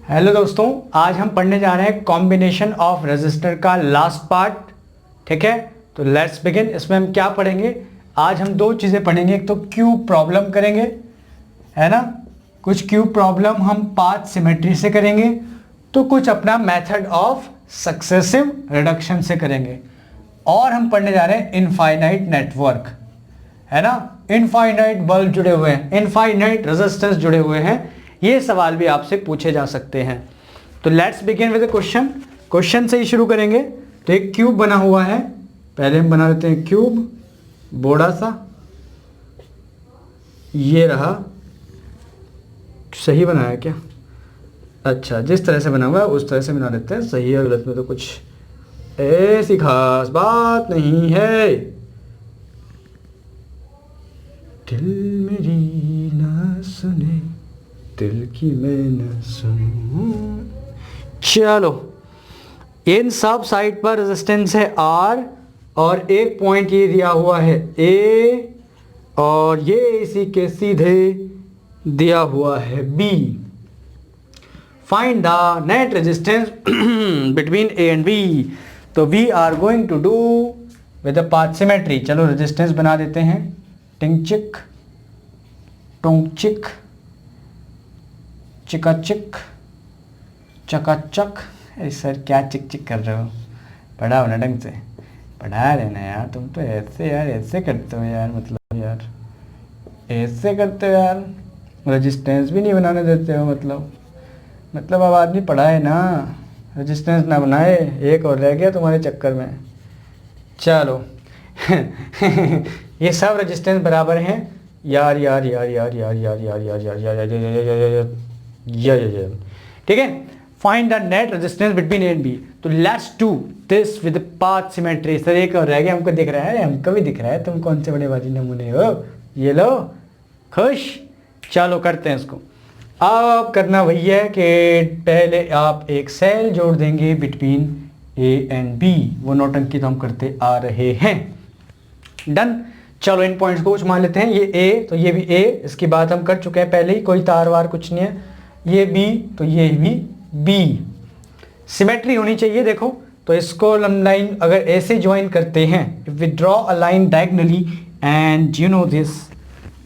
Hello दोस्तों, आज हम पढ़ने जा रहे हैं कॉम्बिनेशन ऑफ रेजिस्टर का लास्ट पार्ट। ठीक है, तो लेट्स बिगिन। इसमें हम क्या पढ़ेंगे? आज हम दो चीज़ें पढ़ेंगे। एक तो क्यूब प्रॉब्लम करेंगे, है ना, कुछ क्यूब प्रॉब्लम हम पाथ सिमेट्री से करेंगे, तो कुछ अपना मेथड ऑफ सक्सेसिव रिडक्शन से करेंगे। और हम पढ़ने जा रहे हैं इनफाइनाइट नेटवर्क, है ना, इनफाइनाइट बल्ब जुड़े हुए हैं, इनफाइनाइट रेजिस्टेंस जुड़े हुए हैं। ये सवाल भी आपसे पूछे जा सकते हैं। तो let's begin with question. Question से ही शुरू करेंगे। तो एक क्यूब बना हुआ है, पहले हम बना लेते हैं क्यूब बड़ा सा। ये रहा, सही बनाया क्या? अच्छा, जिस तरह से बना हुआ है उस तरह से बना लेते हैं। सही है गलत में तो कुछ ऐसी खास बात नहीं है। दिल मेरी ना सुने, दिल की मैं न सुनूं। चलो, इन सब साइड पर रेजिस्टेंस है R और एक पॉइंट ये दिया हुआ है A और ये इसी के सीधे दिया हुआ है B। Find the net resistance between A and B। तो we are going to do with the path symmetry. चलो रेजिस्टेंस बना देते हैं। टिंग चिक टोंग चिक चिकाचिक चकाचक। सर क्या चिक चिक कर रहे हो? पढ़ाओ ना ढंग से, पढ़ा लेना यार। तुम तो ऐसे यार, ऐसे करते हो यार, मतलब यार ऐसे करते हो यार, रेजिस्टेंस भी नहीं बनाने देते हो। मतलब अब आदमी पढ़ाए ना, रेजिस्टेंस ना बनाए। एक और रह गया तुम्हारे चक्कर में। चलो ये सब रेजिस्टेंस बराबर हैं यार यार यार यार यार यार यार यार यार यार यार। ठीक है, find the net resistance between A and B. तो let's do this with path symmetry. Sir एक और रह गया, हमको दिख रहा है, हमको भी दिख रहा है। तुम कौन से बड़े बाजी नमूने हो? ये लो, खुश। चलो करते हैं इसको। अब करना वही है कि पहले आप एक सेल जोड़ देंगे बिटवीन ए एंड बी। वो नौटंकी तो हम करते आ रहे हैं। डन। चलो इन पॉइंट्स को कुछ मान लेते हैं। ये A तो ये भी A, इसकी बात हम कर चुके हैं पहले ही, कोई तार वार कुछ नहीं है। ये B तो ये भी B। सिमेट्री होनी चाहिए। देखो, तो इसको हम लाइन अगर ऐसे ज्वाइन करते हैं, if we draw a line diagonally and you know this,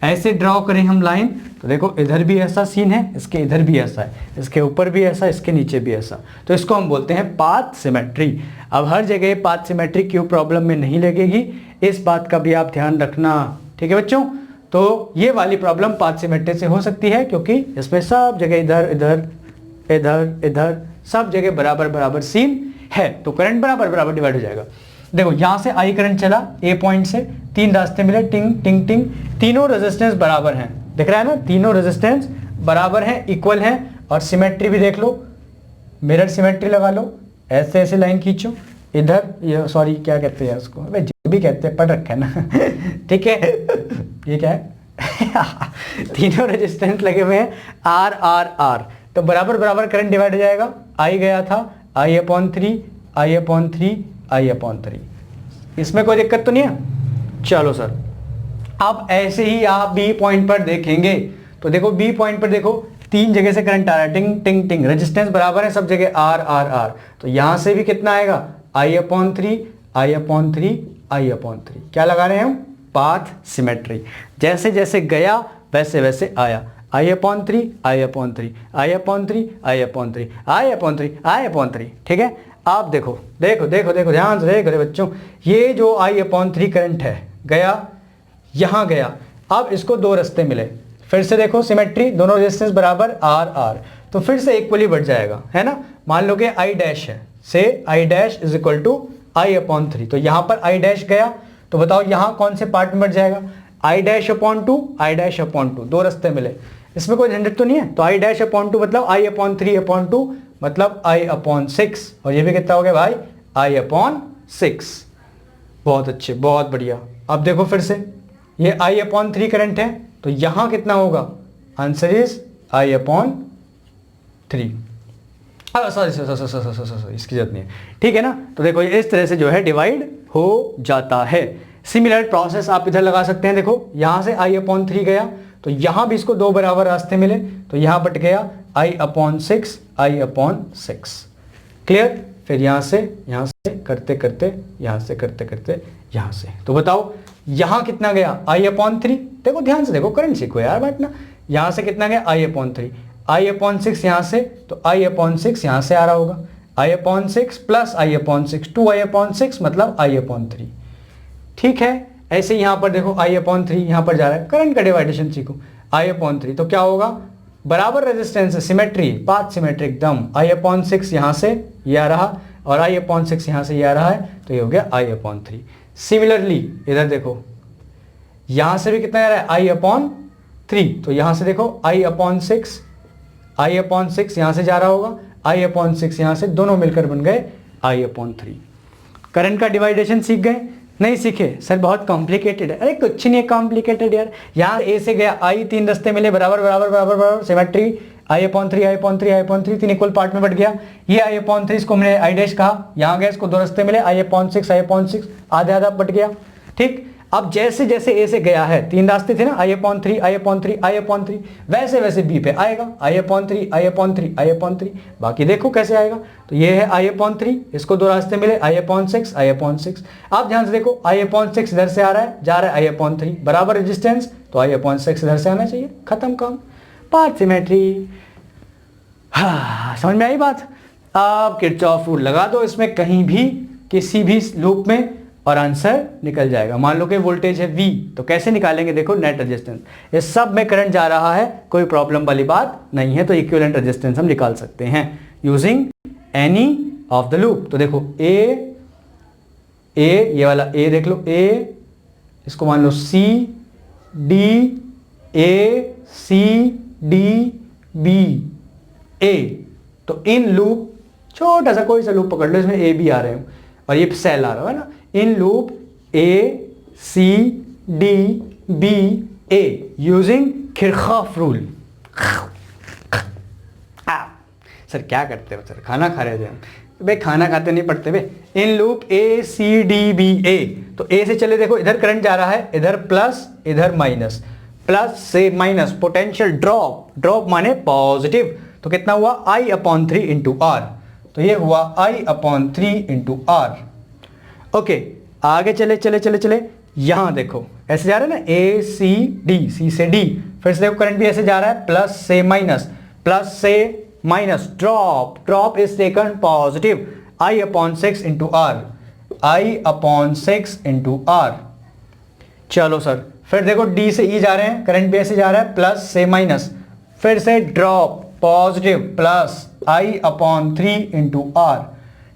ऐसे ड्रॉ करें हम लाइन, तो देखो इधर भी ऐसा सीन है, इसके इधर भी ऐसा है, इसके ऊपर भी ऐसा, इसके नीचे भी ऐसा। तो इसको हम बोलते हैं पाथ सिमेट्री। अब हर जगह पाथ सिमेट्री क्यों प्रॉब्लम में नहीं लगेगी, इस बात का भी आप ध्यान रखना। ठीक है बच्चों, तो ये वाली प्रॉब्लम पाथ सिमेट्री से हो सकती है, क्योंकि इसमें सब जगह इधर इधर इधर इधर सब जगह बराबर बराबर सीन है। तो करंट बराबर बराबर डिवाइड हो जाएगा। देखो यहाँ से आई करंट चला ए पॉइंट से, तीन रास्ते मिले, टिंग टिंग टिंग, तीनों रेजिस्टेंस बराबर हैं। दिख रहा है ना, तीनों रेजिस्टेंस बराबर हैं, इक्वल हैं। और सिमेट्री भी देख लो, मिरर सिमेट्री लगा लो, ऐसे ऐसे लाइन खींचो इधर। ये सॉरी क्या कहते हैं उसको, अबे जो भी कहते हैं, पढ़ रखा है ना ठीक है, ये क्या है तीनों रेजिस्टेंस लगे हुए हैं आर आर आर, तो बराबर बराबर करंट डिवाइड हो जाएगा। आई गया था I/3, I/3, I/3। इसमें कोई दिक्कत तो नहीं है? चलो सर, अब ऐसे ही आप बी पॉइंट पर देखेंगे, तो देखो बी पॉइंट पर देखो, तीन जगह से करंट आ रहा है, टिंग टिंग टिंग, रेजिस्टेंस बराबर है सब जगह आर आर आर। तो यहां से भी कितना आएगा? I/3, I/3, I/3। क्या लगा रहे हैं हम? Path symmetry. जैसे जैसे गया वैसे वैसे आया। I/3, I/3, I/3, I/3, I/3, I/3। ठीक है, आप देखो देखो देखो देखो, ध्यान से देख रहे बच्चों, ये जो I/3 करंट है गया, यहां गया। अब इसको दो रास्ते मिले, फिर से देखो सिमेट्री, दोनों रेजिस्टेंस बराबर आर आर, तो फिर से इक्वली बढ़ जाएगा, है ना। मान लो कि I डैश है, से I dash is equal to I/3। तो यहां पर I डैश गया, तो बताओ यहां कौन से पार्ट में बढ़ जाएगा? I dash upon two, I dash upon two, दो रास्ते मिले, इसमें कोई झंझट तो नहीं है। तो I डैश अपॉन टू मतलब I/3/2 मतलब I/6, और ये भी कितना हो गया भाई? I/6। बहुत अच्छे, बहुत बढ़िया। अब देखो फिर से, ये I/3 करंट है, तो यहां कितना होगा? Answer is I/3। सॉरी, इसकी जरूरत नहीं है, ठीक है ना। तो देखो इस तरह से जो है डिवाइड हो जाता है। सिमिलर प्रोसेस आप इधर लगा सकते हैं। देखो यहां से I/3 गया, तो यहां भी इसको दो बराबर रास्ते मिले, तो यहां बट गया I/6 क्लियर। फिर यहाँ से करते करते यहाँ से करते करते यहाँ से, तो बताओ यहाँ कितना गया I/3। देखो ध्यान से देखो, करंट सीखो यार बैठना। यहाँ से कितना गया I/3, I/6 यहाँ से, तो I/6 यहाँ से आ रहा होगा, I/6 प्लस I/6 2I/6 मतलब I/3। ठीक है, ऐसे यहाँ पर देखो I/3 यहाँ पर जा रहा है, करंट का डिवाइडेशन सीखो। I/3 तो क्या होगा, बराबर रेजिस्टेंस है, सिमेट्री, पाथ सिमेट्री एकदम। I/6 यहाँ से ये आ रहा और I/6 यहाँ से ये आ रहा है, तो ये हो गया I/3। सिमिलरली इधर देखो, यहाँ से भी कितना आ रहा है I/3, तो यहाँ से देखो I/6 यहाँ से जा रहा होगा, I/6 यहाँ से, दोनों मिलकर बन गए I/3। करंट का डिवाइडेशन सीख गए? नहीं सीखे सर, बहुत कॉम्प्लिकेटेड है। अरे कुछ नहीं है कॉम्प्लिकेटेड यार। यहाँ ए से गया I, 3 रास्ते मिले, बराबर बराबर बराबर बराबर, सिमेट्री, I/3 तीन इक्वल पार्ट में बट गया। ये I/3 इसको मैंने I डैश कहा, यहाँ गया, इसको 2 रास्ते मिले, I/6 आधे आधा बट गया। ठीक, अब जैसे जैसे ए से गया है, 3 रास्ते थे ना, I/3 वैसे वैसे बी पे आएगा, I/3 बाकी देखो कैसे आएगा। तो ये है I/3, इसको 2 रास्ते मिले, I/6। आप ध्यान से देखो, I/6 इधर से आ रहा है, जा रहा है I/3, बराबर रेजिस्टेंस, तो I/6 इधर से आना चाहिए, खत्म काम, पाथ सिमेट्री। हाँ, समझ में आई बात। आप किरचॉफ रूल लगा दो इसमें कहीं भी, किसी भी लूप में, और आंसर निकल जाएगा। मान लो कि वोल्टेज है V, तो कैसे निकालेंगे, देखो नेट रेजिस्टेंस, ये सब में करंट जा रहा है, कोई प्रॉब्लम वाली बात नहीं है, तो इक्विवेलेंट रेजिस्टेंस हम निकाल सकते हैं using any of the loop. तो देखो ए, ये वाला A देख लो, A, इसको मान लो C, D, A, C, D, B, A। तो इन लूप, छोटा सा कोई सा लूप पकड़ लो, इसमें A B आ रहे हो और ये सेल आ रहा है ना, in loop A, C, D, B, A using Kirchhoff rule. Sir क्या करते हो सर, खाना खा रहे थे भाई, खाना खाते नहीं पड़ते भाई। In loop A, C, D, B, A, तो A से चले देखो, इधर करंट जा रहा है, इधर प्लस इधर माइनस, प्लस से माइनस, पोटेंशियल ड्रॉप माने पॉजिटिव, तो कितना हुआ I/3 इंटू R, तो ये हुआ I/3 इंटू R। ओके, आगे चले चले चले चले, यहां देखो ऐसे जा रहा है ना, A, C, D, C से D, फिर से देखो करंट भी ऐसे जा रहा है, प्लस से minus, drop is taken positive, I/6 into R, I/6 into R। चलो सर, फिर देखो D से E जा रहे हैं, करंट भी ऐसे जा रहा है, प्लस से माइनस, फिर से drop positive, plus I/3 into R,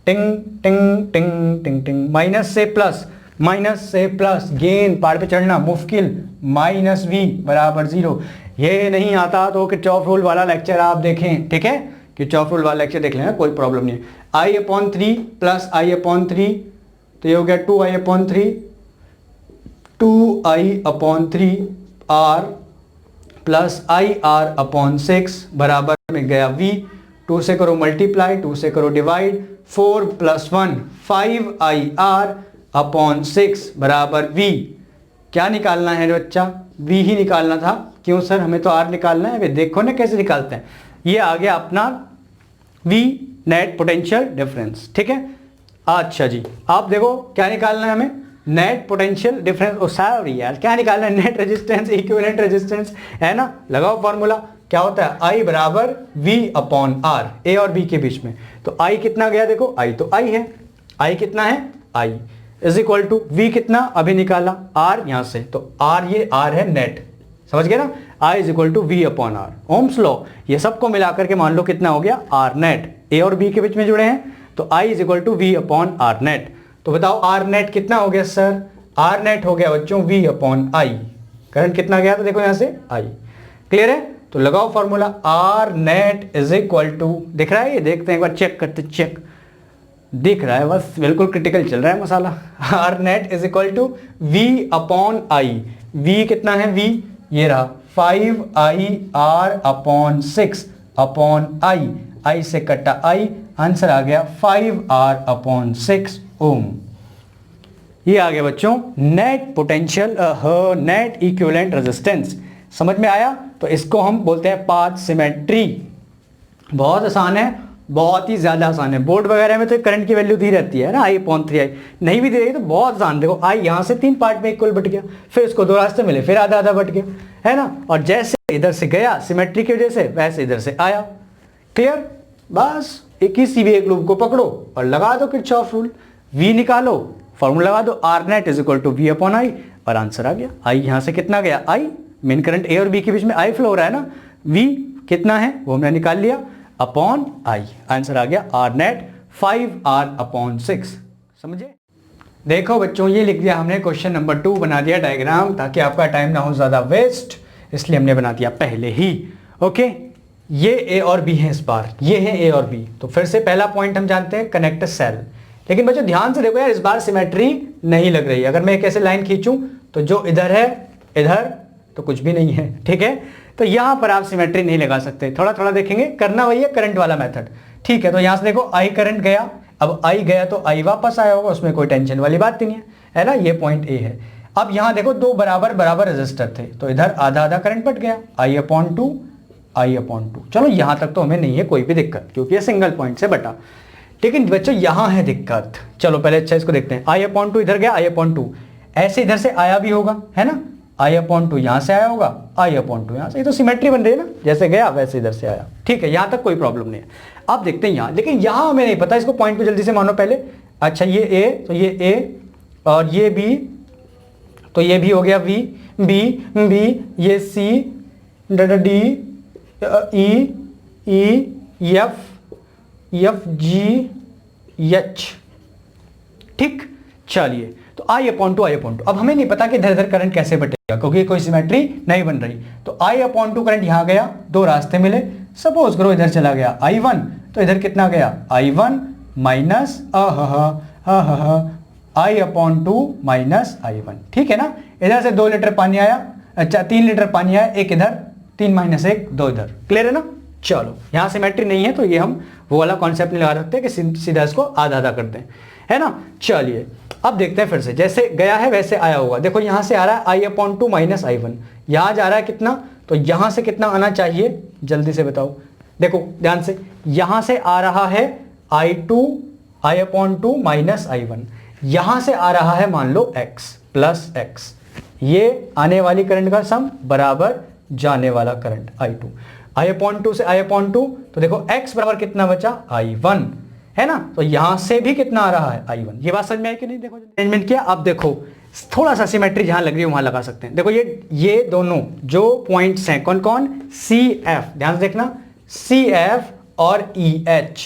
टिंग टिंग टिंग टिंग टिंग, माइनस से प्लस, गेन पहाड़ पे चढ़ना मुश्किल, -V बराबर 0। ये नहीं आता तो किरचॉफ रूल वाला लेक्चर आप देखें, ठीक है, किरचॉफ रूल वाला लेक्चर देख लेना, कोई प्रॉब्लम नहीं है। I/3 प्लस I/3, तो ये हो गया 2I/3 R प्लस IR/6 बराबर में गया V, 2 से करो मल्टीप्लाई, 2 से करो डिवाइड, 4 + 1 5IR/6 बराबर V। क्या निकालना है बच्चा, V ही निकालना था। क्यों सर, हमें तो R निकालना है। देखो ना कैसे निकालते हैं, ये आ गया अपना V, नेट पोटेंशियल डिफरेंस, ठीक है। अच्छा जी, आप देखो क्या निकालना है हमें, नेट पोटेंशियल डिफरेंस, ओ सॉरी यार, क्या निकालना है, नेट रेजिस्टेंस, इक्विवेलेंट रेजिस्टेंस, है ना। लगाओ फॉर्मूला, क्या होता है, I बराबर V/R, A और B के बीच में। तो I कितना गया, देखो I तो I है, I कितना है, I is equal to V कितना अभी निकाला, R यहां से, तो R, ये R है नेट, समझ गए ना, I is equal to V/R, Ohm's law. ये सबको मिलाकर के मान लो कितना हो गया, R नेट, A और B के बीच में जुड़े हैं, तो I is equal to V/R net. तो बताओ R नेट कितना हो गया सर, R नेट हो गया बच्चों V/I। करंट कितना गया था, देखो यहां से I, क्लियर है। तो लगाओ formula, R net is equal to, दिख रहा है, ये देखते हैं एक बार, चेक करते, चेक दिख रहा है, बस बिल्कुल क्रिटिकल चल रहा है मसाला। R net is equal to V/I, V कितना है, V ये रहा 5IR/6 I से कटा I, आंसर आ गया 5R/6 ओम। ये आ गया बच्चों net potential, net equivalent resistance. समझ में आया। तो इसको हम बोलते हैं पाथ सिमेट्री, बहुत आसान है, बहुत ही ज़्यादा आसान है। बोर्ड वगैरह में तो करंट की वैल्यू दी रहती है ना, I/3I, नहीं भी दी रही तो बहुत आसान। देखो I यहाँ से 3 पार्ट में इक्वल बट गया, फिर इसको 2 रास्ते मिले, फिर आधा आधा बट गया, है ना। और जैसे इधर से गया सिमेट्री की वजह से, वैसे इधर से आया। क्लियर? बस किसी भी एक लूप को पकड़ो और लगा दो किरचॉफ रूल, V निकालो, फॉर्मूला लगा दो, R net is equal to V/I, और आंसर आ गया। I यहाँ से कितना गया, I, मेन करंट A और B के बीच में I फ्लो हो रहा है ना, V कितना है वो हमने निकाल लिया, अपॉन I, आंसर आ गया R नेट 5R/6। समझे? देखो बच्चों, ये लिख दिया हमने, क्वेश्चन नंबर 2 बना दिया डायग्राम, ताकि आपका टाइम ना हो ज़्यादा वेस्ट, इसलिए हमने बना दिया पहले ही। ओके, ये A और B है, इस बार ये है A और B। तो फिर से पहला पॉइंट हम जानते हैं, कनेक्ट सेल। लेकिन बच्चों ध्यान से देखो यार, इस बार सिमेट्री नहीं लग रही है। अगर मैं एक ऐसे लाइन खींचूं तो जो इधर है, इधर तो कुछ भी नहीं है, ठीक है। तो यहां पर आप सिमेट्री नहीं लगा सकते, थोड़ा थोड़ा देखेंगे, करना वही है करंट वाला मेथड, ठीक है। तो यहां से देखो I करंट गया, अब I गया तो I वापस आया होगा, उसमें कोई टेंशन वाली बात नहीं है ना। ये पॉइंट A है। अब यहां देखो दो बराबर बराबर रेजिस्टर थे, तो इधर आधा आधा करंट बट गया, I/2 I/2। चलो यहां तक तो हमें नहीं है कोई भी दिक्कत, क्योंकि ये सिंगल पॉइंट से बटा। लेकिन बच्चों यहां है दिक्कत, चलो पहले अच्छा इसको देखते हैं। I/2 इधर गया, I/2 ऐसे इधर से आया भी होगा, है ना। I/2 यहां से आया होगा, I/2 यहां से, ये तो सिमेट्री बन रही है ना, जैसे गया वैसे इधर से आया, ठीक है। यहां तक कोई प्रॉब्लम नहीं है। अब देखते हैं यहां, लेकिन यहां हमें नहीं पता, इसको पॉइंट को जल्दी से मानो पहले। अच्छा ये A, तो ये A और ये B, तो ये भी हो गया V, B, ये C, D, E, F, G, H, ठीक। चलिए, तो I/2 अब हमें नहीं पता कि इधर इधर करंट कैसे बटेगा, क्योंकि कोई सिमेट्री नहीं बन रही। तो I/2 करंट यहां गया, दो रास्ते मिले, सपोज करो इधर चला गया I1, तो इधर कितना गया I1 minus I/2 minus I1, ठीक है ना। इधर से 2 लीटर पानी आया, अच्छा 3 लीटर पानी आया, एक इधर, 3 - 1 2 इधर, क्लियर है ना। चलो यहां सिमेट्री नहीं है, तो ये हम वो वाला कॉन्सेप्ट नहीं लगा सकते कि सीधा इसको आधा आधा कर दें, है ना। चलिए अब देखते हैं फिर से, जैसे गया है वैसे आया होगा। देखो यहां से आ रहा है I/2 माइनस I1, यहां जा रहा है कितना, तो यहां से कितना आना चाहिए जल्दी से बताओ। देखो ध्यान से, यहां से आ रहा है I/2 माइनस I1, यहां से आ रहा है मान लो X प्लस X, ये आने वाली करंट का सम बराबर जाने वाला करंट I/2 से I/2, तो देखो X बराबर कितना बचा I1, है ना। तो यहां से भी कितना आ रहा है I1। ये बात समझ में आई कि नहीं? देखो अरेंजमेंट किया। अब देखो थोड़ा सा सिमेट्री जहां लग रही है वहां लगा सकते हैं। देखो ये दोनों जो पॉइंट्स हैं, कौन कौन, CF, ध्यान से देखना, CF और EH,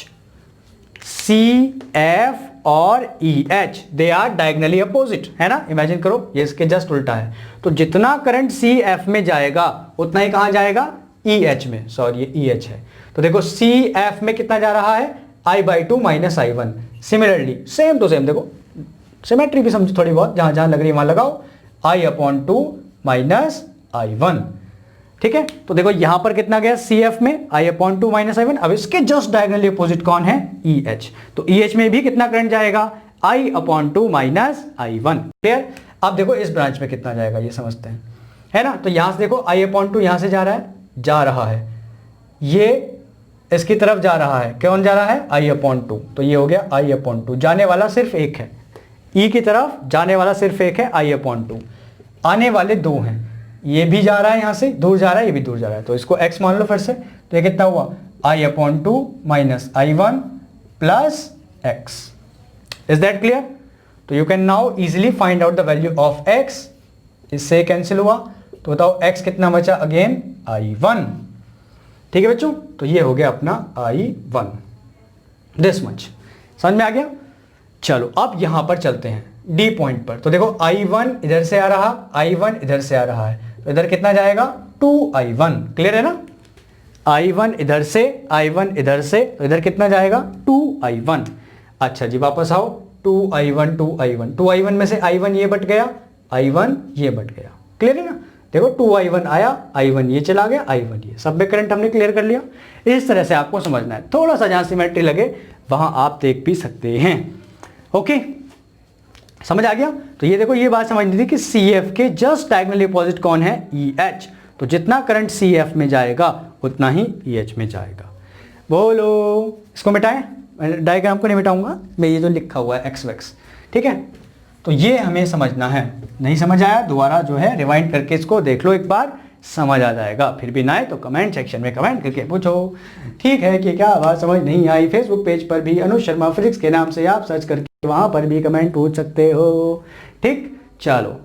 CF और EH, they are diagonally opposite, है ना। इमेजिन करो ये इसके जस्ट उल्टा है, तो जितना करंट CF में जाएगा उतना ही कहां जाएगा, EH में, सॉरी ये EH है। तो देखो CF में कितना जा रहा है, I/2 minus I1। Similarly same to same, देखो सिमेट्री भी समझो थोड़ी बहुत, जहां जहां लग रही है वहां लगाओ, I/2 माइनस I1, ठीक है। तो देखो यहां पर कितना गया CF में, I/2 माइनस I1। अब इसके जस्ट डायगनली अपोजिट कौन है, EH, तो EH में भी कितना करंट जाएगा, I/2 माइनस I1, क्लियर। अब देखो इस ब्रांच में कितना जाएगा ये समझते हैं, है ना। तो यहां से देखो I/2 यहां से जा रहा है, ये इसकी तरफ जा रहा है, कौन जा रहा है, I/2, तो ये हो गया I/2, जाने वाला सिर्फ एक है, E की तरफ जाने वाला सिर्फ एक है I/2, आने वाले दो हैं, ये भी जा रहा है यहां से दूर जा रहा है, ये भी दूर जा रहा है, तो इसको X मान लो फिर से। तो ये कितना हुआ, I/2 minus I1 plus X, is that clear. तो you can now easily find out the value of X, इससे कैंसिल हुआ, तो बताओ X कितना बचा, अगेन I1, ठीक है बच्चों। तो ये हो गया अपना I1, दिस मच, समझ में आ गया। चलो अब यहां पर चलते हैं D पॉइंट पर। तो देखो I1 इधर से आ रहा, I1 इधर से आ रहा है, तो इधर कितना जाएगा, 2I1, क्लियर है ना। I1 इधर से, I1 इधर से, तो इधर कितना जाएगा, 2I1। अच्छा जी वापस आओ, 2I1 में से I1 ये बट गया, I1 ये बट गया, क्लियर है ना। देखो 2I1 आया, I1 ये चला गया, I1 ये, सब में करंट हमने क्लियर कर लिया। इस तरह से आपको समझना है, थोड़ा सा जहां सिमेट्री लगे वहां आप देख भी सकते हैं, ओके, समझ आ गया। तो ये देखो ये बात समझनी थी कि CF के जस्ट डायगोनली अपोजिट कौन है, EH, तो जितना करंट CF में जाएगा उतना ही EH में जाएगा। बोलो, इसको मिटाएं, डायग्राम को नहीं मिटाऊंगा मैं, ये जो लिखा हुआ है एक्स वैक्स, ठीक है। तो ये हमें समझना है, नहीं समझ आया दोबारा जो है रिवाइंड करके इसको देख लो एक बार, समझ आ जाएगा। फिर भी ना आए तो कमेंट सेक्शन में कमेंट करके पूछो, ठीक है, कि क्या बात समझ नहीं आई। फेसबुक पेज पर भी अनुज शर्मा फिजिक्स के नाम से आप सर्च करके वहाँ पर भी कमेंट पूछ सकते हो, ठीक। चलो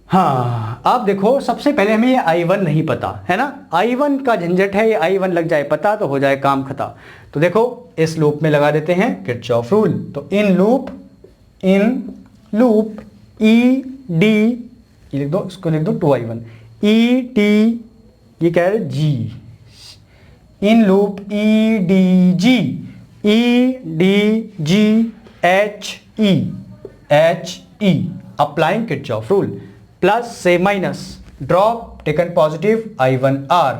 हाँ, आप देखो सबसे पहले हमें ये I1 नहीं पता है ना, I1 का झंझट है, ये I1 लग जाए पता तो हो जाए काम खत्म। तो देखो इस लूप में लगा देते हैं किरचॉफ रूल। तो इन लूप ई डी, ये लिख दो, इसको लिख दो 2I1, ई टी, ये क्या है जी, in loop E D G H E applying Kirchhoff rule, plus से minus drop taken positive I1 R,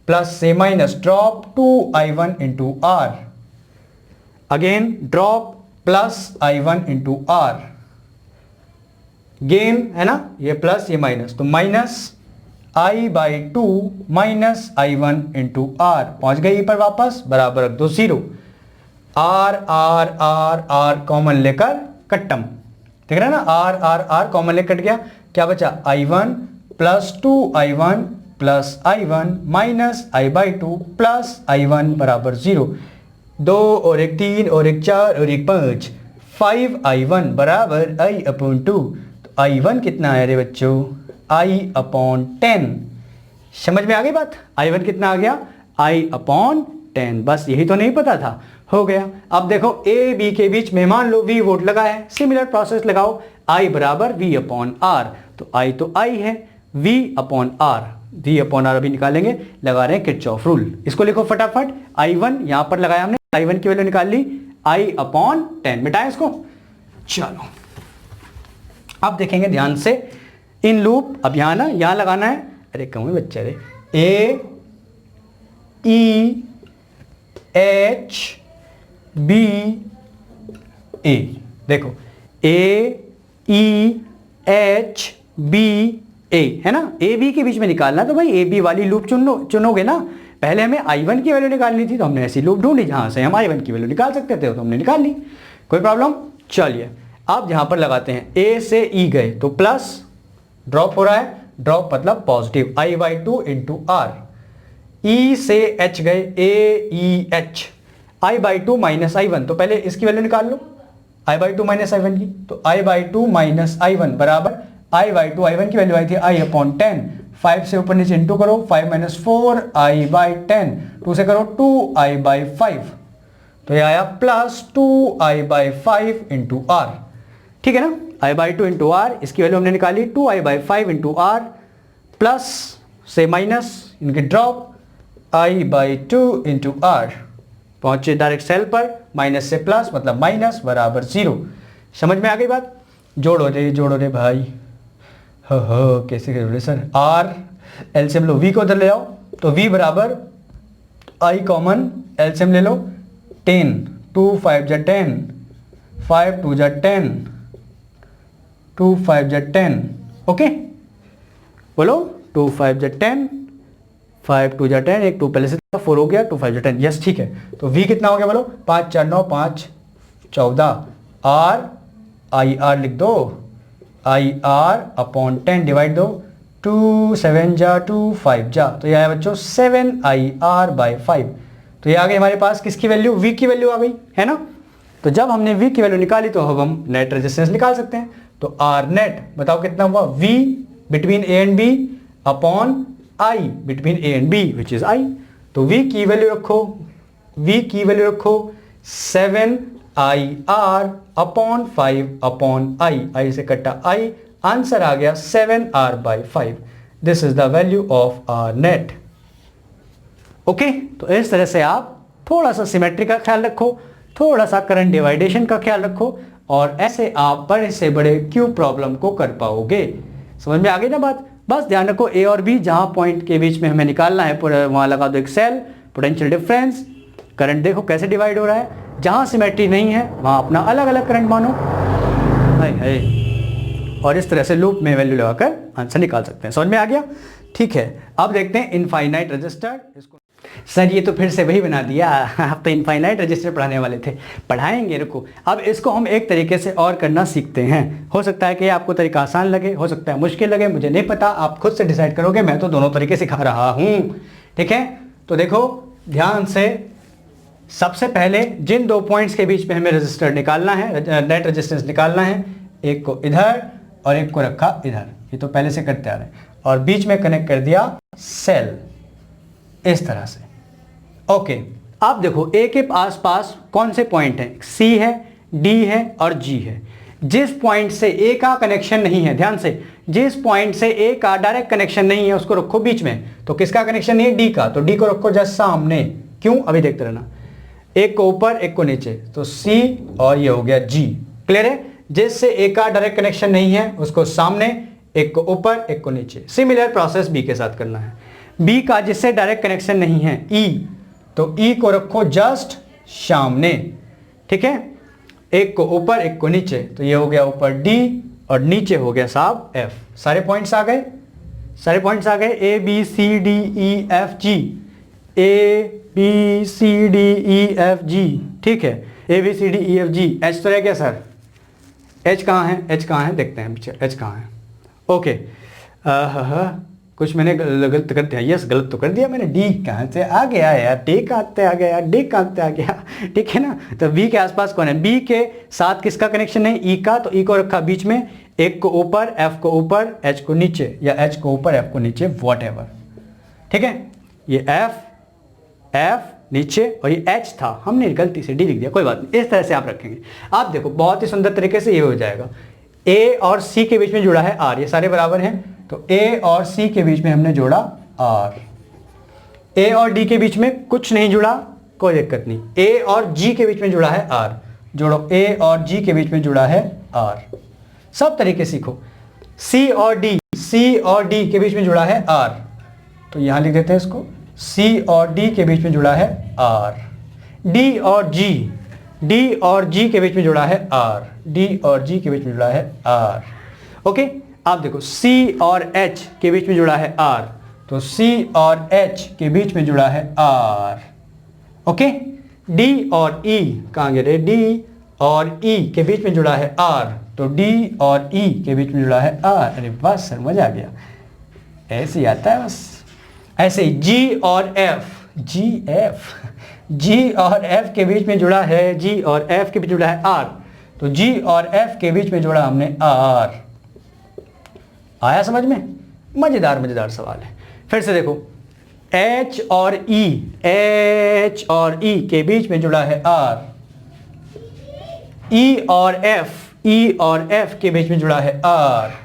plus से minus drop 2I1 into R, again drop plus I1 into R, gain है ना, ये plus ये minus, तो minus I/2 minus I1 into R, पहुंच गई पर वापस, बराबर रख दो 0, R कॉमन लेकर कट्टम, देख रहे हैं ना, R कॉमन लेकर कट गया, क्या बचा I1 plus 2I1 plus I1 minus I/2 plus I1 बराबर 0, 2 और 1 3 और 1 4 और 1 5, 5I1 बराबर I/2। तो I1 कितना है रे बच्चों, I/10। समझ में आ गई बात, I1 कितना आ गया, I/10। बस यही तो नहीं पता था, हो गया। अब देखो A B के बीच में मान लो V वोल्ट लगा है, सिमिलर प्रोसेस लगाओ, I बराबर V/R, तो I तो I है, V/R अभी निकालेंगे, लगा रहे हैं किरचॉफ रूल। इसको लिखो फटाफट, I1 यहां पर लगाया हमने, I1 की वैल्यू निकाल ली, I/10, मिटाएं इसको। चलो अब देखेंगे ध्यान से, इन लूप, अब यहां ना, यहां लगाना है, अरे कहूँ बच्चे, अरे A E H B A, देखो A E H B A है ना, A B के बीच में निकालना, तो भाई A B वाली लूप चुनोगे ना। पहले हमें I1 की वैल्यू निकालनी थी, तो हमने ऐसी लूप ढूंढी जहां से हम I1 की वैल्यू निकाल सकते थे, तो हमने निकाल ली, कोई प्रॉब्लम। चलिए अब यहां पर लगाते हैं, A से E गए तो प्लस, ड्रॉप हो रहा है, ड्रॉप मतलब positive, I/2 into R, E से H गए, A E H, I/2 minus I1, तो पहले इसकी वैल्यू निकाल लो, I/2 माइनस I1 की, तो I/2 माइनस I1 बराबर, I/2 I1 की वैल्यू आई थी I/10, 5 से ऊपर नीचे इंटू करो, 5 माइनस 4 I/10, 2 से करो 2I/5, तो ये आया प्लस 2I/5 इंटू R, ठीक है ना, I/2 इंटू R, इसकी वैल्यू हमने निकाली 2I/5 इंटू R, प्लस से माइनस इनके ड्रॉप I/2 इंटू R, पहुंचे डायरेक्ट सेल पर, माइनस से प्लस मतलब माइनस बराबर 0। समझ में आ गई बात, जोड़ो रे भाई, हो कैसे करोगे सर, R एलसीएम लो, V को उधर ले आओ, तो V बराबर I कॉमन एलसीएम ले लो, 10, 2 5 जा 10, 5 2 जा 10, 2 5 जा 10, ओके बोलो, 2 5 जा 10, 5 2 जा 10, एक 2 पहले से 4 हो गया, 2 5 जा 10, यस ठीक है। तो V कितना हो गया बोलो, 5 4 9 5 14, R लिख दो, IR/10 डिवाइड दो, 2 7 जा 2 5 जा, तो ये आया बच्चों 7IR/5। तो ये आ गई हमारे पास किसकी वैल्यू, V की वैल्यू आ गई है ना। तो जब हमने V की वैल्यू निकाली तो अब हम नेट रेजिस्टेंस निकाल सकते हैं। तो R नेट बताओ कितना हुआ, V between A and B upon I between A and B which is I। तो V की वैल्यू रखो 7IR/5 I से कटा I, आंसर आ गया 7R/5। This is the value of R net. Okay, तो इस तरह से आप थोड़ा सा सिमेट्री का ख्याल रखो, थोड़ा सा करंट डिवाइडेशन का ख्याल रखो, और ऐसे आप बड़े से बड़े क्यूब प्रॉब्लम को कर पाओगे। समझ में आ गई ना बात। बस ध्यान रखो A और B जहां पॉइंट के बीच में हमें निकालना है, वहां लगा दो एक सेल, पोटेंशियल डिफरेंस, करंट देखो कैसे डिवाइड हो रहा है। जहां सिमेट्री नहीं है वहां अपना अलग अलग करंट मानो, और इस तरह से लूप में वैल्यू लगाकर आंसर निकाल सकते हैं। समझ में आ गया। ठीक है, अब देखते हैं इनफाइनाइट रजिस्टर। इसको सर ये तो फिर से वही बना दिया, आप तो इनफाइनाइट रजिस्टर पढ़ाने वाले थे। पढ़ाएंगे, रुको। अब इसको हम एक तरीके से और करना सीखते हैं। हो सकता है कि आपको तरीका आसान लगे, हो सकता है मुश्किल लगे, मुझे नहीं पता, आप खुद से डिसाइड करोगे। मैं तो दोनों तरीके सिखा रहा हूँ, ठीक है। तो देखो ध्यान से, सबसे पहले जिन 2 पॉइंट्स के बीच में हमें रजिस्टर निकालना है, नेट रेजिस्टेंस निकालना है, एक को इधर और एक को रखा इधर, ये तो पहले से करते आ रहे हैं, और बीच में कनेक्ट कर दिया सेल इस तरह से। ओके, अब देखो ए के आसपास कौन से पॉइंट हैं? सी है, डी है और जी है। जिस पॉइंट से ए का कनेक्शन नहीं है, ध्यान से, जिस पॉइंट से ए का डायरेक्ट कनेक्शन नहीं है उसको रखो बीच में। तो किसका कनेक्शन नहीं है? डी का, तो डी को रखो जस्ट सामने। क्यों? अभी देखते रहना। एक को ऊपर एक को नीचे, तो सी और ये हो गया जी। क्लियर है? जिससे ए का डायरेक्ट कनेक्शन नहीं है उसको सामने, एक को ऊपर एक को नीचे। सिमिलर प्रोसेस बी के साथ करना है। बी का जिससे डायरेक्ट कनेक्शन नहीं है ई, तो ई को रखो जस्ट सामने, ठीक है। एक को ऊपर एक को नीचे, तो ये हो गया ऊपर डी और नीचे हो गया साहब एफ। सारे पॉइंट्स आ गए, सारे पॉइंट्स आ गए। A B C D E F G, A B C D E F G, ठीक है। A B C D E F G. H तो रह गया सर, एच कहाँ है? एच कहाँ है देखते हैं, पीछे एच कहाँ है? ओके, कुछ मैंने गलत कर दिया। यस, गलत तो कर दिया मैंने। डी कहाँ से आ गया यार? डी कहाँ से आ गया यार? डी कहाँ से आ गया? ठीक है ना। तो बी के आसपास कौन है? बी के साथ किसका कनेक्शन है? ई का, तो ई को रखा बीच में, एक को ऊपर एफ को ऊपर एच को नीचे, या एच को ऊपर एफ को नीचे, वॉट एवर, ठीक है। ये एफ नीचे और ये एच था, हमने गलती से डी लिख दिया, कोई बात नहीं। इस तरह से आप रखेंगे। आप देखो बहुत ही सुंदर तरीके से ये हो जाएगा। ए और सी के बीच में जुड़ा है आर, ये सारे बराबर हैं, तो ए और सी के बीच में हमने जोड़ा आर। ए और डी के बीच में कुछ नहीं जुड़ा, कोई दिक्कत नहीं। ए और जी के बीच में जुड़ा है आर, जोड़ो। ए और जी के बीच में जुड़ा है आर। सब तरीके सीखो। सी और डी, सी और डी के बीच में जुड़ा है आर, तो यहां लिख देते हैं इसको। सी और डी के बीच में जुड़ा है आर। डी और जी, डी और जी के बीच में जुड़ा है आर। डी और जी के बीच में जुड़ा है आर। ओके, आप देखो सी और एच के बीच में जुड़ा है आर, तो सी और एच के बीच में जुड़ा है आर। ओके, डी और ई कहाँ गए? डी और ई के बीच में जुड़ा है आर, तो डी और ई के बीच में जुड़ा है आर। अरे बस सर, मजा आ गया। ऐसे ही आता है बस। ऐसे ही जी और एफ, जी एफ, जी और एफ के बीच में जुड़ा है, जी और एफ के बीच में जुड़ा है आर, तो जी और एफ के बीच में जोड़ा हमने आर। आया समझ में? मजेदार मजेदार सवाल है। फिर से देखो, एच और ई, एच और ई के बीच में जुड़ा है आर। ई और एफ, ई और एफ के बीच में जुड़ा है आर।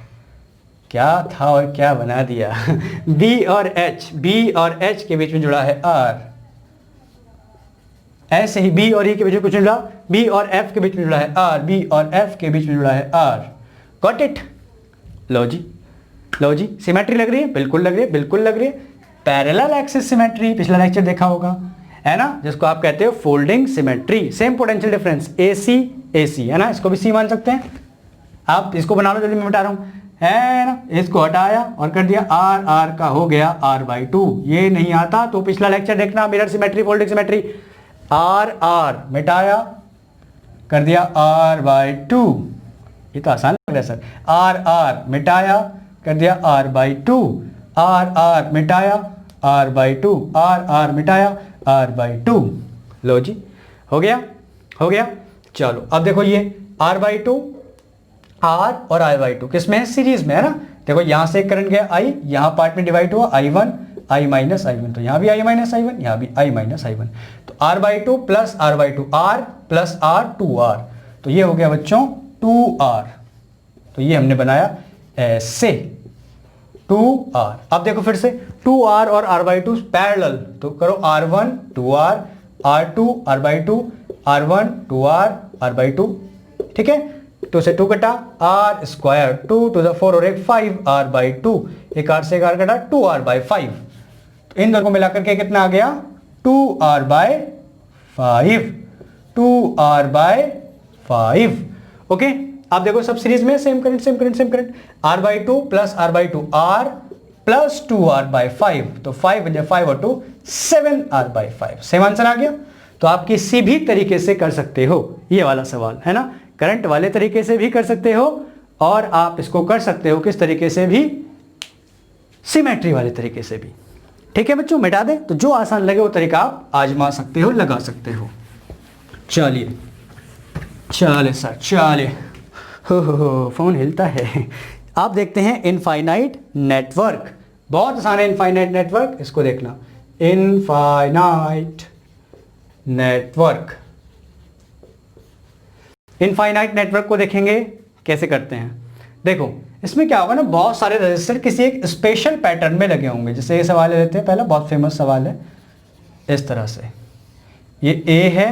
क्या था और क्या बना दिया। बी और एच, बी और एच के बीच में जुड़ा है आर। ऐसे ही बी और ई के बीच में कुछ नहीं जुड़ा, बी और एफ के बीच में जुड़ा है आर। बी और एफ के बीच में जुड़ा है आर। Got it? लो जी, लो जी। सिमेट्री लग रही है? बिल्कुल लग रही है, बिल्कुल लग रही है। पैरेलल एक्सिस सिमेट्री पिछला लेक्चर देखा होगा, है ना, जिसको आप कहते हो folding symmetry. Same potential difference, A C, है ना, इसको भी सी मान सकते हैं आप। इसको बना लो जल्दी, मैं बता रहा हूँ, है ना। इसको हटाया और कर दिया आर, आर का हो गया r/2। ये नहीं आता तो पिछला लेक्चर देखना, mirror symmetry, folding symmetry. R R मिटाया, कर दिया r/2। ये तो आसान लग रहा है सर। आर आर मिटाया, कर दिया r/2। आर आर मिटाया, r/2। आर आर मिटाया, r/2। लो जी, हो गया, हो गया। चलो अब देखो, ये r/2, आर और i/2 किस में है? सीरीज में, है ना। देखो यहां से करंट गया I, यहां पार्ट में डिवाइड हुआ I1, I माइनस I1, तो यहां भी I माइनस I1, यहां भी I माइनस I1, तो r/2 plus r/2, r plus r 2r, तो ये हो गया बच्चों 2r। तो ये हमने बनाया ऐसे 2r। अब देखो फिर से 2r और r/2 पैरेलल, तो करो r1 2r, r2 r/2, r1 2r r/2, ठीक है। तो से 2 कटा, r स्क्वायर 2 to the 4 और एक 5 r/2, एक r से एक r कटा 2r/5, तो इन दोनों को मिलाकर के कितना आ गया? 2r/5, 2r/5। ओके, आप देखो सब सीरीज में same current, same current, same current. r/2 plus r/2 r plus 2r/5, तो 5 और 2 7r/5। सेम आंसर आ गया। तो आप किसी भी तरीके से कर सकते हो ये वाला सवाल, है ना, करंट वाले तरीके से भी कर सकते हो और आप इसको कर सकते हो किस तरीके से भी, सिमेट्री वाले तरीके से भी। ठीक है बच्चों, मिटा दें, तो जो आसान लगे वो तरीका आप आजमा सकते हो, लगा सकते हो। चलिए सर, चलिए, हो फोन हिलता है। आप देखते हैं इनफाइनाइट नेटवर्क, बहुत आसान है इनफाइनाइट नेटवर्क, इसको देखना, इनफाइनाइट नेटवर्क। इनफाइनाइट नेटवर्क को देखेंगे कैसे करते हैं। देखो इसमें क्या होगा ना, बहुत सारे रजिस्टर किसी एक स्पेशल पैटर्न में लगे होंगे। जैसे ये सवाल लेते हैं, पहला बहुत फेमस सवाल है, इस तरह से ये ए है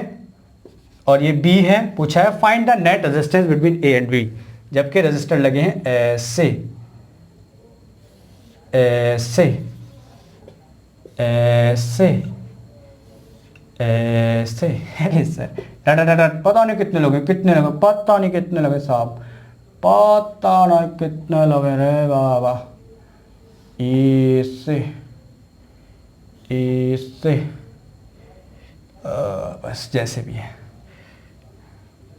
और ये बी है, पूछा है find the net resistance between A and B, जबकि रजिस्टर लगे हैं ऐसे ऐसे ऐसे ऐसे। अरे सर पता नहीं कितने लोग, पता नहीं कितने लगे साहब, पता नहीं कितने लगे रे बाबा। ऐसे ऐसे बस जैसे भी है,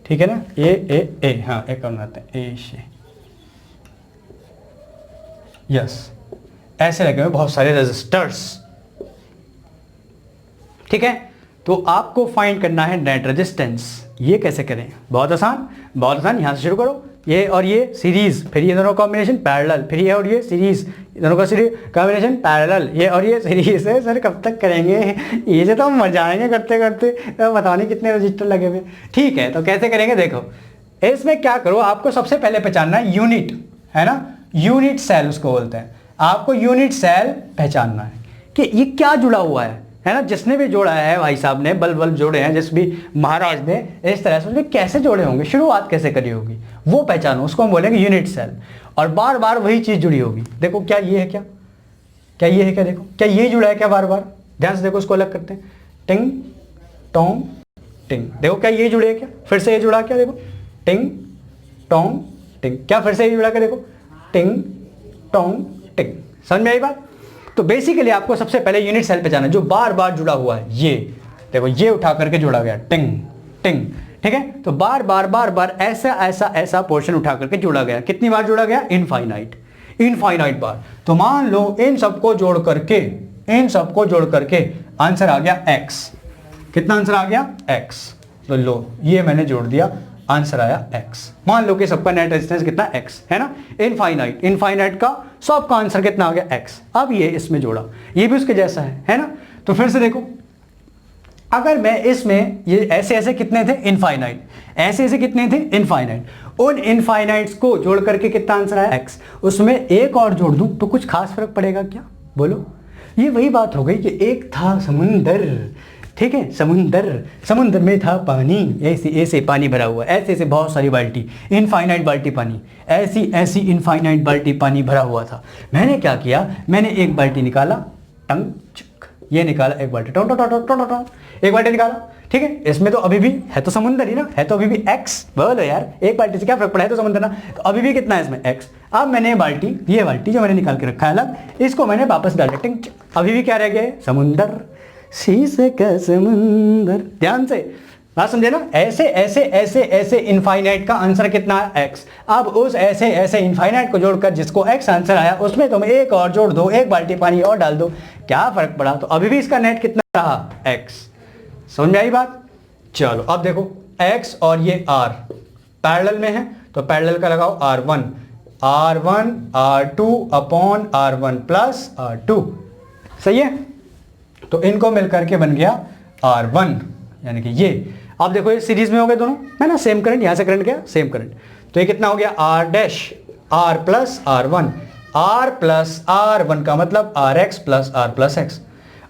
ठीक है ना, ए हाँ एक और बनाते हैं, ऐसे, यस, ऐसे लगे हुए बहुत सारे रजिस्टर्स। ठीक है, तो आपको फाइंड करना है नेट रेजिस्टेंस। ये कैसे करें, बहुत आसान, बहुत आसान। यहाँ से शुरू करो, ये और ये सीरीज, फिर ये दोनों कॉम्बिनेशन पैरेलल, फिर ये और ये सीरीज, दोनों का सीरीज कॉम्बिनेशन पैरेलल, ये और ये सीरीज है। सर कब तक करेंगे ये, से तो हम मर जाएंगे करते करते, पता नहीं कितने रजिस्टर लगे हुए। ठीक है, तो कैसे करेंगे, देखो इसमें क्या करो, आपको सबसे पहले पहचानना है यूनिट, है ना, यूनिट सेल उसको बोलते हैं। आपको यूनिट सेल पहचानना है कि ये क्या जुड़ा हुआ है ना, जिसने भी जोड़ा है भाई साहब ने, बल्ब जोड़े हैं, जिस भी महाराज ने, इस तरह से कैसे जोड़े होंगे, शुरुआत कैसे करी होगी, वो पहचानो, उसको हम बोलेंगे यूनिट सेल। और बार बार वही चीज जुड़ी होगी। देखो क्या ये है, क्या ये है, क्या देखो क्या ये जुड़ा है, क्या बार बार, ध्यान से देखो, उसको अलग करते हैं, टिंग टोंग टिंग। देखो क्या ये जुड़े है, क्या फिर से ये जुड़ा, क्या देखो, टिंग टोंग टिंग, क्या फिर से ये जुड़ा, क्या देखो, टिंग टोंग टिंग। समझ में आई बात। तो बेसिकली आपको सबसे पहले यूनिट सेल पहचाना जो बार बार जुड़ा हुआ है। ये देखो, ये उठा करके जोड़ा गया, टिंग टिंग, ठीक है। तो बार बार ऐसा ऐसा ऐसा पोर्शन उठा करके जोड़ा गया। कितनी बार जोड़ा गया, इनफाइनाइट बार। तो मान लो इन सबको जोड़ करके आंसर आ गया x। कितना आंसर आ गया, x। तो लो ये मैंने जोड़ दिया, आंसर आया x। मान लो कि सबका नेट रेजिस्टेंस कितना x है ना, इनफाइनाइट का सबका आंसर कितना आ गया x। अब ये इसमें जोड़ा, ये भी उसके जैसा है ना। तो फिर से देखो, अगर मैं इसमें ये ऐसे ऐसे कितने थे, इनफाइनाइट, ऐसे ऐसे कितने थे, इनफाइनाइट, उन इनफाइनाइट्स को जोड़ करके कितना आंसर आया x। उसमें एक और जोड़ दूं तो कुछ खास फर्क पड़ेगा क्या, बोलो। ये वही बात हो गई कि एक था समुंदर, ठीक है, समुंदर में था पानी, ऐसे ऐसे पानी भरा हुआ, ऐसे ऐसे बहुत सारी बाल्टी, इनफाइनाइट बाल्टी पानी, ऐसी इनफाइनाइट बाल्टी पानी भरा हुआ था। मैंने क्या किया, मैंने एक बाल्टी निकाला, टंग चक, ये निकाला एक बाल्टी, टों टों टों टों टों टों, एक बाल्टी निकाला, ठीक है। इसमें तो अभी भी है, तो समुंदर ही ना, है तो अभी भी x। बोलो यार, एक बाल्टी से क्या फर्क पड़ा, है तो समुंदर ना, तो अभी भी कितना है इसमें x। अब मैंने ये बाल्टी जो मैंने निकाल के रखा है अलग, इसको मैंने वापस डाल दिया, टिंग चक, अभी भी क्या रह गया, समुंदर, शीशे का समुंदर। ध्यान से बात समझे ना, ऐसे ऐसे ऐसे ऐसे इनफाइनाइट का आंसर कितना है, x। अब उस ऐसे ऐसे इनफाइनाइट को जोड़कर जिसको x आंसर आया, उसमें तुम एक और जोड़ दो, एक बाल्टी पानी और डाल दो, क्या फर्क पड़ा, तो अभी भी इसका नेट कितना रहा, x। समझ में आई बात। चलो अब देखो, x और ये r पैरेलल में है, तो पैरेलल का लगाओ r1 r2 upon r1 plus r2, सही है। तो इनको मिलकर के बन गया R1, यानी कि ये। अब देखो ये सीरीज में हो गए दोनों, है ना, सेम करंट, यहां से करंट गया, सेम करंट। तो ये कितना हो गया, R dash R plus R1, R plus R1 का मतलब RX plus R plus X।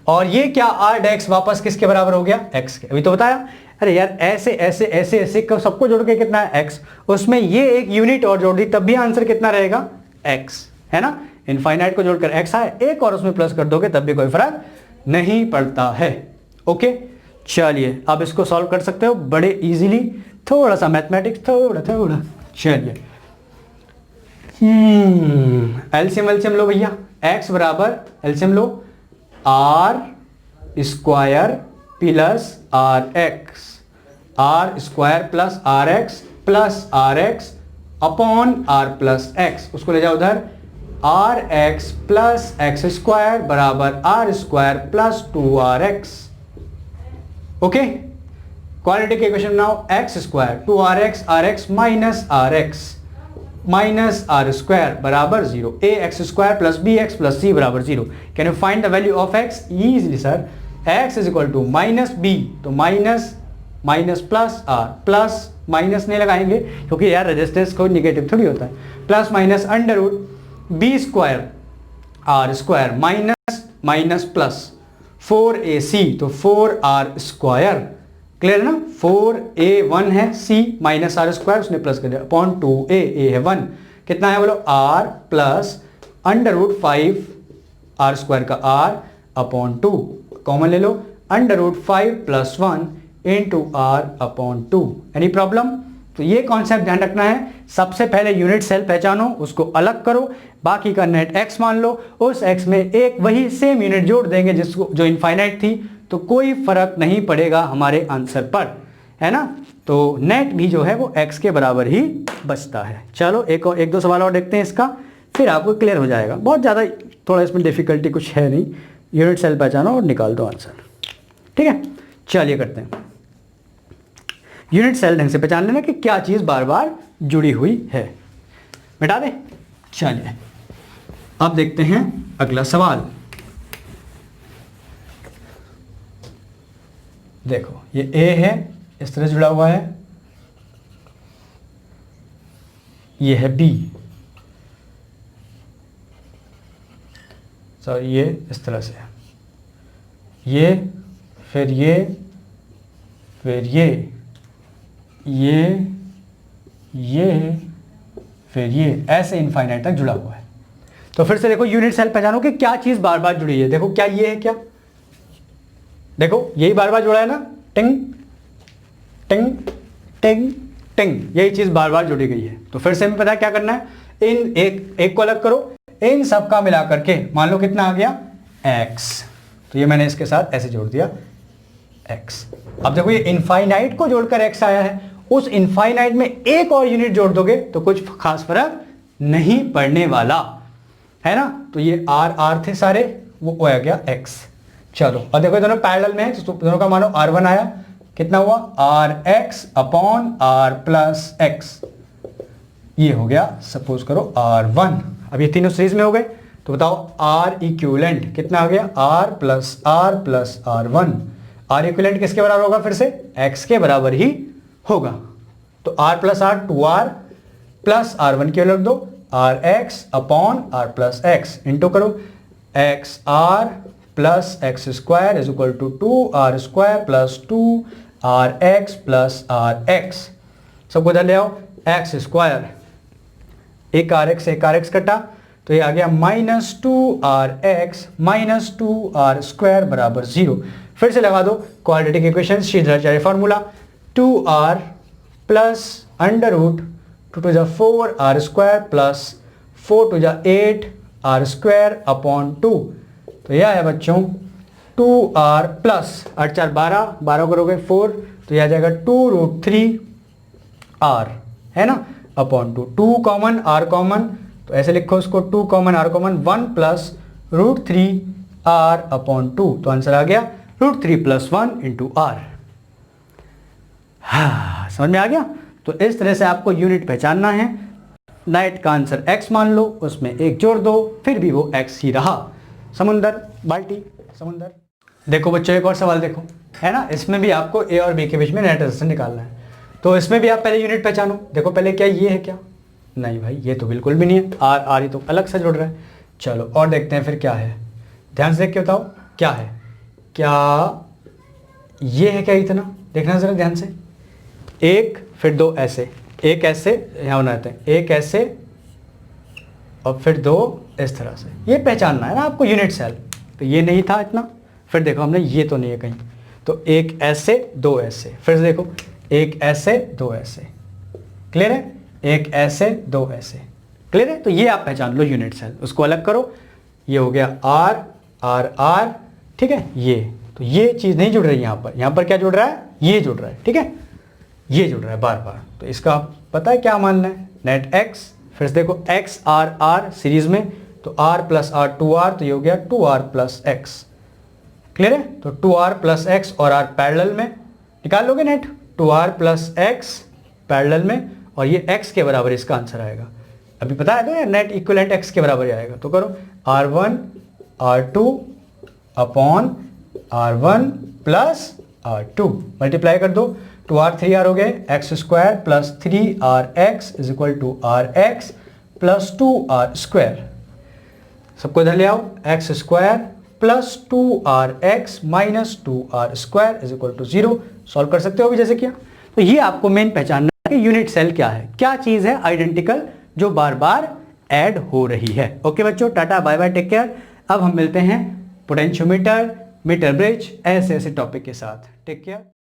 और ये क्या, R डैश वापस किसके बराबर हो गया, X के। अभी तो बताया, अरे यार ऐसे ऐसे ऐसे ऐसे सबको जोड़ के कितना है, X। उसमें ये एक यूनिट और जोड़ दी, तब भी आंसर कितना रहेगा, X, है ना। इनफाइनाइट को जोड़कर X आए, एक और उसमें प्लस कर दोगे तब भी कोई फर्क नहीं पड़ता है। ओके, चलिए अब इसको सॉल्व कर सकते हो बड़े इजीली, थोड़ा सा मैथमेटिक्स, थोड़ा। चलिए एलसीएम लो भैया, x बराबर एलसीएम लो R square plus R X plus R X upon R plus X, उसको ले जाओ उधर, R X plus x square बराबर R square plus 2rx। Okay, quadratic equation बनाओ, X square 2rx R X minus R square बराबर 0, A X square plus B X plus C बराबर 0। Can you find the value of x? Easily sir, x is equal to minus B, तो minus plus R, plus minus नहीं लगाएंगे क्योंकि यार resistance कोई negative थोड़ी होता है, plus minus under root B square R square minus plus 4ac, तो 4r स्क्वायर, क्लियर है ना, 4a1 है, c माइनस आर स्क्वायर उसने प्लस कर दिया अपॉन 2a, a है 1, कितना है बोलो r plus under root 5 R square का r अपॉन 2, कॉमन ले लो, under root 5 plus 1 into R upon 2। Any problem? तो ये कॉन्सेप्ट ध्यान रखना है, सबसे पहले यूनिट सेल पहचानो, उसको अलग करो, बाकी का नेट x मान लो, उस x में एक वही सेम यूनिट जोड़ देंगे जिसको जो इनफाइनाइट थी, तो कोई फर्क नहीं पड़ेगा हमारे आंसर पर, है ना। तो नेट भी जो है वो x के बराबर ही बचता है। चलो एक दो सवाल और देखते हैं इसका, फिर आपको क्लियर हो जाएगा। बहुत ज़्यादा थोड़ा इसमें डिफिकल्टी कुछ है नहीं, यूनिट सेल पहचानो और निकाल दो आंसर, ठीक है। चलिए करते हैं, यूनिट सेल ढंग से पहचान लेना कि क्या चीज़ बार बार जुड़ी हुई है। मिटा दें? चलिए अब देखते हैं अगला सवाल। देखो ये A है, इस तरह से जुड़ा हुआ है, ये है B, सॉरी ये इस तरह से, ये फिर ये फिर ये फिर ये ऐसे इनफाइनाइट तक जुड़ा हुआ है। तो फिर से देखो यूनिट सेल पहचानो कि क्या चीज बार बार जुड़ी है। देखो क्या ये है, क्या देखो यही बार बार जुड़ा है ना, टिंग टिंग टिंग टिंग, यही चीज बार बार जुड़ी गई है। तो फिर से हमें पता है क्या करना है, इन एक को अलग करो, इन सब का मिला करके मान लो कितना आ गया x, तो ये मैंने इसके साथ ऐसे जोड़ दिया x। अब देखो ये इनफाइनाइट को जोड़कर x आया है, उस इनफाइनाइट में एक और यूनिट जोड़ दोगे तो कुछ खास फर्क नहीं पड़ने वाला है ना। तो ये r थे सारे, वो आ गया x। चलो और देखो दोनों पैरेलल में है, तो दोनों का मानो r1 आया, कितना हुआ rx upon r plus x, ये हो गया सपोज करो r1। अब ये तीनों सीरीज में हो गए, तो बताओ r इक्विवेलेंट कितना आ गया, r plus r1। r equivalent किसके बराबर होगा, फिर से x के बराबर ही होगा। तो r plus r 2r plus r1 की अलग दो, rx upon r plus x into करो x r plus x square is equal to 2r स्क्वायर प्लस 2rx प्लस rx। सबको इधर ले आओ, x स्क्वायर एक rx कटा, तो ये आ गया minus 2rx minus 2r square बराबर 0। फिर से लगा दो क्वाड्रेटिक इक्वेशन, सीधा जाए formula, 2r plus under root 2 to the 4r square plus 4 to the 8r square upon 2। तो यह है बच्चों 2r प्लस 8 4 12, 12 करोगे 4, तो यह आ जाएगा 2√3r, है ना, अपॉन 2। 2 कॉमन r कॉमन, तो ऐसे लिखो इसको 2 common r common 1 plus √3r upon 2। तो आंसर आ गया √3 प्लस 1 इंटू r। हाँ समझ में आ गया। तो इस तरह से आपको यूनिट पहचानना है। नाइट का आंसर x मान लो, उसमें एक जोड़ दो, फिर भी वो x ही रहा। समुंदर, बाल्टी, समुंदर। देखो बच्चों एक और सवाल देखो, है ना, इसमें भी आपको a और b के बीच में नेट रेजिस्टेंस निकालना है। तो इसमें भी आप पहले यूनिट पहचानो। देखो पहले क्या ये है, क्या नहीं भाई ये तो बिल्कुल भी नहीं है, r ही तो अलग से जुड़ रहा है। चलो और देखते हैं फिर क्या है, ध्यान से देख के बताओ क्या है, क्या ये है, क्या इतना देखना जरा ध्यान से, एक फिर दो ऐसे, एक ऐसे यहाँ बनाते हैं, एक ऐसे और फिर दो इस तरह से, ये पहचानना है ना आपको यूनिट सेल। तो ये नहीं था इतना, फिर देखो हमने ये तो नहीं है कहीं, तो एक ऐसे दो ऐसे, फिर से देखो एक ऐसे दो ऐसे, क्लियर है, एक ऐसे दो ऐसे, क्लियर है। तो ये आप पहचान लो यूनिट सेल, उसको अलग करो, ये हो गया आर आर आर, ठीक है। ये तो ये चीज़ नहीं जुड़ रही यहाँ पर क्या जुड़ रहा है, ये जुड़ रहा है, ठीक है, ये जुड़ रहा है बार बार। तो इसका पता है क्या मानना है, नेट एक्स, फिर से देखो एक्स आर आर सीरीज में, तो आर प्लस आर 2r, तो ये हो गया 2r प्लस एक्स। क्लियर है, तो 2r प्लस एक्स और r पैरेलल में निकाल लोगे net, 2r plus x parallel में, और ये x के बराबर इसका आंसर आएगा। अभी पता है तो यार नेट इक्विवेलेंट x के बराबर ही आएगा। तो करो r1 r2 upon r1 plus r2 multiply कर दो, 2r 3r हो गए, x square plus 3rx is equal to rx plus 2r square. सबको इधर ले आओ, x square plus 2rx minus 2r square is equal to 0। Solve कर सकते हो अभी जैसे किया। तो ये आपको मेन पहचानना है कि यूनिट सेल क्या है, क्या चीज़ है आइडेंटिकल जो बार बार ऐड हो रही है। ओके बच्चों, tata bye bye, take care. अब हम मिलते हैं पोटेंशियोमीटर, मीटर ब्रिज, ऐसे ऐसे टॉपिक के साथ। Take care.